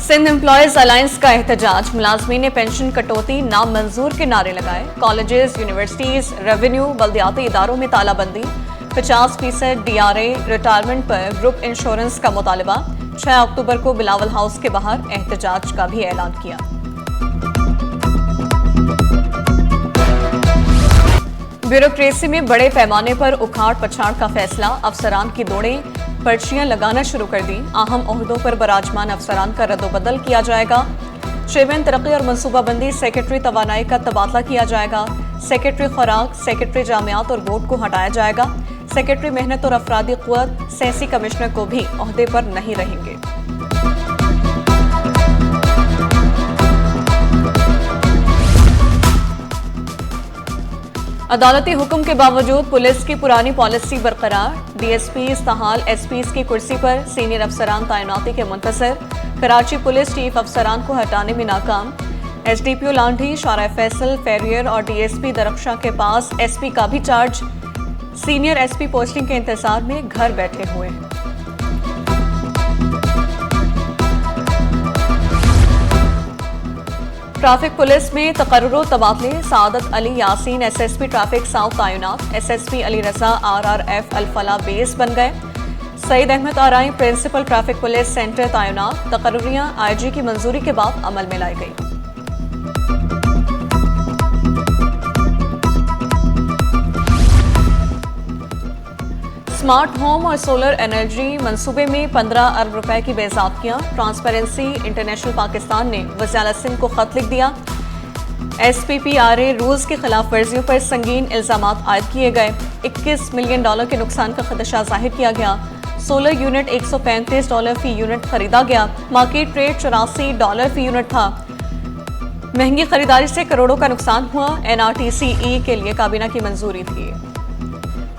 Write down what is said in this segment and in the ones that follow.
Sindh employees alliance का एहतजाज, मुलाजमीन ने पेंशन कटौती नामंजूर के नारे लगाए। कॉलेजेस, यूनिवर्सिटीज, रेवेन्यू, बल्दियाती इदारों में तालाबंदी। 50% DRA रिटायरमेंट पर ग्रुप इंश्योरेंस का मुतालबा। 6 अक्टूबर को बिलावल हाउस के बाहर एहतजाज का भी ऐलान किया। ब्यूरोक्रेसी में बड़े पैमाने पर उखाड़ पछाड़ का फैसला, अफसरान की दौड़ें पर्चियां लगाना शुरू कर दी। अहम ओहदों पर बराजमान अफसरान का रद्दोबदल किया जाएगा। चेयरमैन तरक्की और मनसूबाबंदी, सेक्रेटरी तवानाई का तबादला किया जाएगा। सेक्रेटरी खुराक, सेक्रेटरी जामियात और बोर्ड को हटाया जाएगा। सेक्रेटरी मेहनत और अफरादी क़ुव्वत, सेसी कमिश्नर को भी ओहदे पर नहीं रहेंगे। अदालती हुक्म के बावजूद पुलिस की पुरानी पॉलिसी बरकरार। DSPs तहाल SPs की कुर्सी पर सीनियर अफसरान तैनाती के मुंतज़िर। कराची पुलिस चीफ अफसरान को हटाने में नाकाम। SDPO लांढी, शारा फैसल, फेरियर और DSP दरख्शा के पास SP का भी चार्ज। सीनियर SP पोस्टिंग के इंतजार में घर बैठे हुए हैं। ट्रैफिक पुलिस में तकर्रुर तबादले, Sadat Ali Yasin SSP traffic south तैनात। SSP अली रजा RRF अल-फला बेस बन गए। Saeed Ahmed Arain principal traffic police centre तैनात। तकर्रुरियां IG की मंजूरी के बाद अमल में लाई गई। स्मार्ट होम और सोलर एनर्जी मंसूबे में 15 अरब रुपए की बेज़ाब्तियां। ट्रांसपेरेंसी इंटरनेशनल पाकिस्तान ने वज़ीर सिंध को खत लिख दिया। SPPRA रूल्स की खिलाफ वर्जियों पर संगीन इल्जामात आयद किए गए। $21 मिलियन के नुकसान का खदशा जाहिर किया गया। सोलर यूनिट $135 फी यूनिट खरीदा गया। मार्केट रेट $84 फी यूनिट था। महंगी खरीदारी से करोड़ों का नुकसान हुआ। NRTCE के लिए काबीना की मंजूरी थी।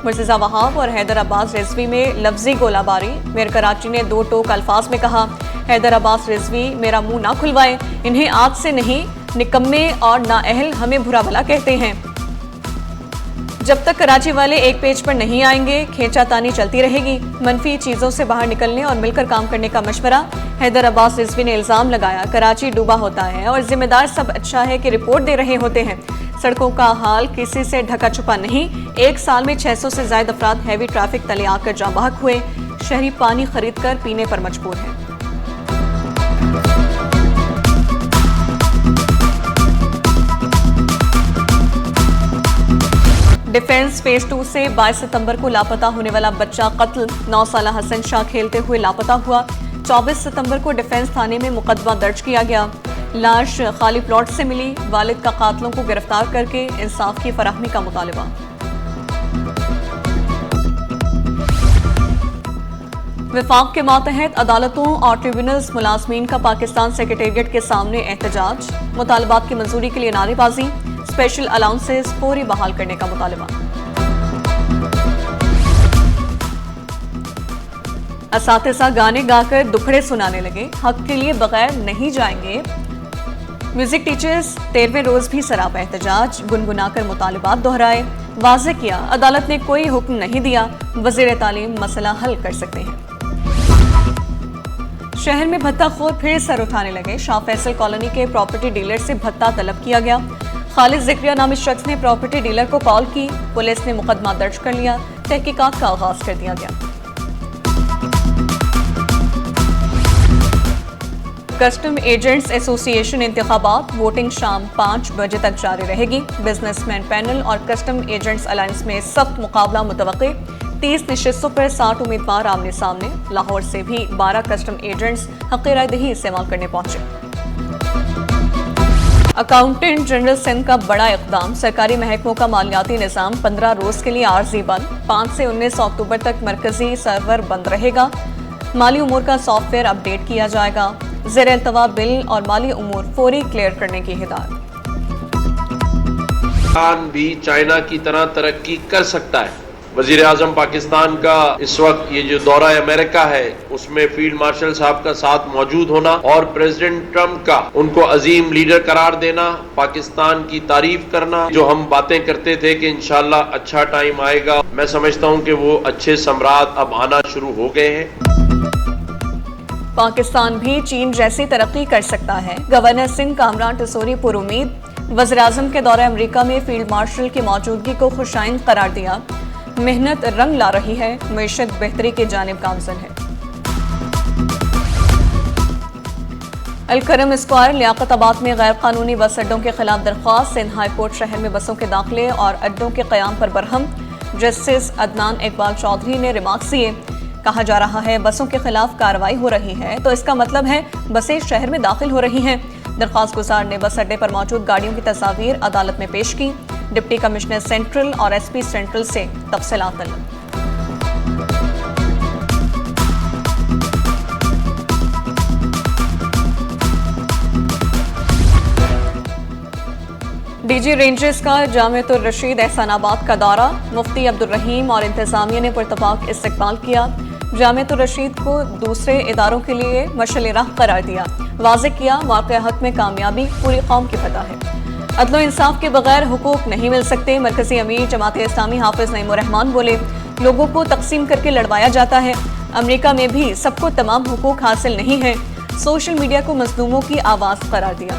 मुर्तज़ा वहाब और हैदर अब्बास रिजवी में लफ्जी गोलाबारी। मेयर कराची ने 2 टोक अल्फाज में कहा, हैदर अब्बास रिजवी मेरा मुंह ना खुलवाएं, इन्हें आज से नहीं, निकम्मे और नाअहल हमें बुरा भला कहते हैं। जब तक कराची वाले एक पेज पर नहीं आएंगे, खींचातानी चलती रहेगी। मनफी चीजों से बाहर निकलने और मिलकर काम करने का मशवरा। हैदर अब्बास रिजवी ने इल्जाम लगाया, कराची डूबा होता है और जिम्मेदार सब अच्छा है कि रिपोर्ट दे रहे होते हैं। सड़कों का हाल किसी से ढका छुपा नहीं। 1 साल में 600 से ज्यादा अफराद हैवी ट्रैफिक तले आकर जाँ बहक हुए। शहरी पानी खरीद कर पीने पर मजबूर हैं। डिफेंस फेज 2 से 22 सितंबर को लापता होने वाला बच्चा कत्ल। 9 साल हसन शाह खेलते हुए लापता हुआ। 24 सितंबर को डिफेंस थाने में मुकदमा दर्ज किया गया। लाश खाली प्लॉट से मिली। वालिद का कातलों को गिरफ्तार करके इंसाफ की फराहमी का मुतालबा। विफाक के मातहत अदालतों और ट्रिब्यूनल्स मुलाजमीन का पाकिस्तान सेक्रेटेरिएट के सामने एहतजाज। मुतालबात की मंजूरी के लिए नारेबाजी। स्पेशल अलाउंसेस फौरी बहाल करने का मुतालबा। असातिज़ा गाने गाकर दुखड़े सुनाने लगे। हक के लिए बगैर नहीं जाएंगे। म्यूजिक टीचर्स 13वें रोज भी सरापा एहतजाज। गुनगुनाकर मुतालिबात दोहराए। वाज़ेह किया, अदालत ने कोई हुक्म नहीं दिया, वज़ीर तालीम मसला हल कर सकते हैं। शहर में भत्ताखोर फिर सर उठाने लगे। शाह फैसल कॉलोनी के प्रॉपर्टी डीलर से भत्ता तलब किया गया। खालिद ज़िक्रिया नामी शख्स ने प्रॉपर्टी डीलर को कॉल की। पुलिस ने मुकदमा दर्ज कर लिया। तहकीकात का आगाज कर दिया गया। कस्टम एजेंट्स एसोसिएशन इंतखाबात, वोटिंग शाम 5 बजे तक जारी रहेगी। बिजनेसमैन पैनल और कस्टम एजेंट्स अलायंस में सख्त मुकाबला मुतवक्के। 30 नशिस्तों पर 60 उम्मीदवार आमने सामने। लाहौर से भी 12 कस्टम एजेंट्स हक़ राय दही इस्तेमाल करने पहुंचे। अकाउंटेंट जनरल सिंध का बड़ा इक़दाम। सरकारी महकमों का मालियाती निज़ाम 15 रोज के लिए आर्जी बंद। 5 से 19 अक्टूबर तक मरकजी सर्वर बंद रहेगा। माली उमूर का सॉफ्टवेयर अपडेट किया जाएगा। ज़ेर अल्तवा बिल और माली उमूर फौरी क्लियर करने की हिदायत। पाकिस्तान भी चाइना की तरह तरक्की कर सकता है। वजीर आजम पाकिस्तान का इस वक्त ये जो दौरा अमेरिका है उसमें फील्ड मार्शल साहब का साथ मौजूद होना और प्रेसिडेंट ट्रंप का उनको अजीम लीडर करार देना, पाकिस्तान की तारीफ करना, जो हम बातें करते थे कि इंशाल्लाह अच्छा टाइम आएगा, मैं समझता हूँ कि वो अच्छे सम्राट अब आना शुरू हो गए हैं। पाकिस्तान भी चीन जैसी तरक्की कर सकता है। गवर्नर सिंह कामरान टिसोरी पुरुमीद। वज़ीर-ए-आज़म के दौरे अमेरिका में फील्ड मार्शल की मौजूदगी को खुशाइंद करार दिया। मेहनत रंग ला रही है, मईशत बेहतरी की जानिब गामज़न है। अलकरम स्क्वायर लियाकताबाद में गैर कानूनी बस अड्डों के खिलाफ दरख्वास्त। सिंध हाई कोर्ट शहर में बसों के दाखिले और अड्डों के क़याम पर बरहम। जस्टिस अदनान इकबाल चौधरी ने रिमार्क्स दिए। कहा जा रहा है बसों के खिलाफ कार्रवाई हो रही है तो इसका मतलब है बसें शहर में दाखिल हो रही हैं। दरख्वास्त गुजार ने बस अड्डे पर मौजूद गाड़ियों की तस्वीर अदालत में पेश की। डिप्टी कमिश्नर सेंट्रल और एसपी सेंट्रल से तफसीलात तलब। डीजी रेंजर्स का जामियातुर रशीद एहसानाबाद का दौरा। मुफ्ती अब्दुल रहीम और इंतजामिया ने पुरतपाक इस्तकबाल किया। जामियातुर रशीद को दूसरे इदारों के लिए मशअल राह करार दिया। वाज़ेह किया वाक़या हक में कामयाबी पूरी कौम की फतह है। अदल इंसाफ के बगैर हुकूक नहीं मिल सकते। मरकजी अमीर जमात इस्लामी हाफिज नईमुर रहमान बोले, लोगों को तकसीम करके लड़वाया जाता है। अमेरिका में भी सबको तमाम हुकूक हासिल नहीं है। सोशल मीडिया को मजलूमों की आवाज़ करार दिया।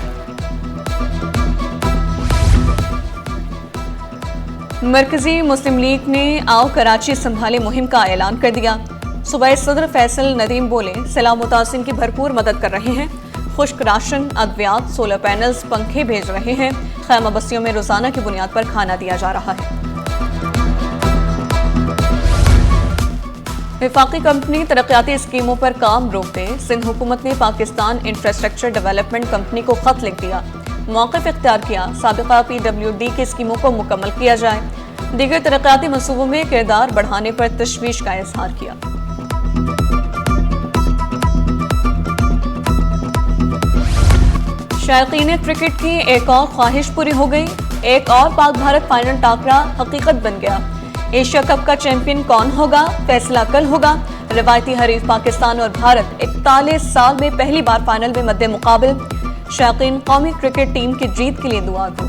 मरकजी मुस्लिम लीग ने आओ कराची संभाले मुहिम का ऐलान कर दिया। सूबाई सदर फैसल नदीम बोले, सैलाब मुतासिरीन की भरपूर मदद कर रहे हैं। खुश्क राशन, अद्वियात, सोलर पैनल्स, पंखे भेज रहे हैं। खैमा बस्तियों में रोजाना की बुनियाद पर खाना दिया जा रहा है। विफाकी कंपनी तरक्याती स्कीमों पर काम रोक दे। सिंध हुकूमत ने पाकिस्तान इंफ्रास्ट्रक्चर डेवलपमेंट कंपनी को खत लिख दिया। मौक़िफ़ इख्तियार किया, साबिक़ा PWD की स्कीमों को मुकम्मल किया जाए। दीगर तरक्याती मनसूबों में किरदार बढ़ाने पर तशवीश का इजहार किया। शायकीन क्रिकेट की एक और ख्वाहिश पूरी हो गई। एक और पाक भारत फाइनल टाकरा हकीकत बन गया। एशिया कप का चैंपियन कौन होगा, फैसला कल होगा। रिवायती हरीफ पाकिस्तान और भारत 41 साल में पहली बार फाइनल में मद्दे मुकाबिल। शायकीन कौमी क्रिकेट टीम की जीत के लिए दुआ दो।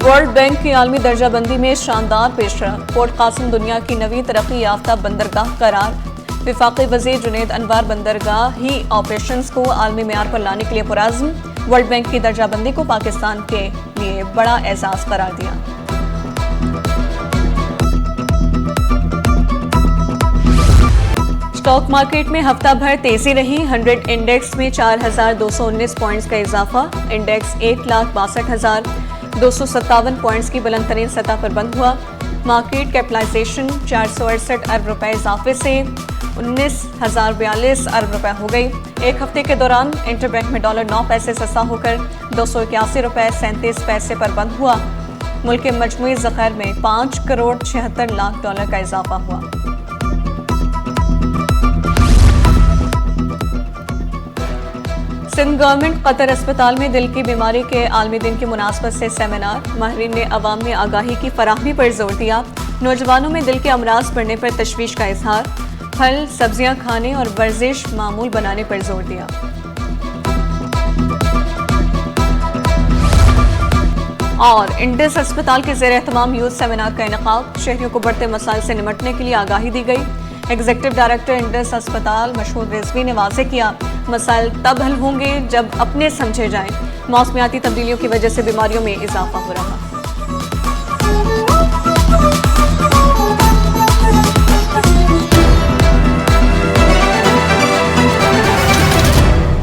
वर्ल्ड बैंक की आलमी दर्जाबंदी में शानदार पेशरफ। पोर्ट कासिम दुनिया की नवी तरक्की याफ्ता बंदरगाह करार। विफाकी वज़ीर जुनैद अनवर बंदरगाह ही ऑपरेशंस को आलमी मेयार पर लाने के लिए पुरअज़्म। वर्ल्ड बैंक की दर्जाबंदी को पाकिस्तान के लिए बड़ा एजाज करार दिया। स्टॉक मार्केट में हफ्ता भर तेजी रही। 100 इंडेक्स में 4,219 पॉइंट्स का इजाफा। इंडेक्स 1,62,257 पॉइंट्स की बुलंद तरीन सतह पर बंद हुआ। मार्केट कैपिटलाइजेशन 468 अरब रुपए इजाफे से 19,042 अरब रुपए हो गई। एक हफ्ते के दौरान इंटरबैंक में डॉलर 9 पैसे सस्ता होकर 281 रुपए 37 पैसे पर बंद हुआ। मुल्क के मजमूई ज़ख़ायर में 5 करोड़ 76 लाख डॉलर का इजाफा हुआ। सिंध गवर्नमेंट कतर अस्पताल में दिल की बीमारी के आलमी दिन की मुनासबत से सेमिनार। माहिरीन ने अवाम में आगाही की फराहमी पर जोर दिया। नौजवानों में दिल के अमराज बढ़ने पर तशवीश का इजहार। फल सब्जियां खाने और वर्जिश मामूल बनाने पर जोर दिया। और इंडस अस्पताल के ज़ेर एहतमाम यूथ सेमिनार का इनेकाद। शहरियों को बढ़ते मसाइल से निमटने के लिए आगाही दी गई। एग्जीक्यूटिव डायरेक्टर इंडस अस्पताल मशहूर रिजवी ने वाज़ेह किया, मसाइल तब हल होंगे जब अपने समझे जाएं। मौसमियाती तब्दीलियों की वजह से बीमारियों में इजाफा हो रहा है।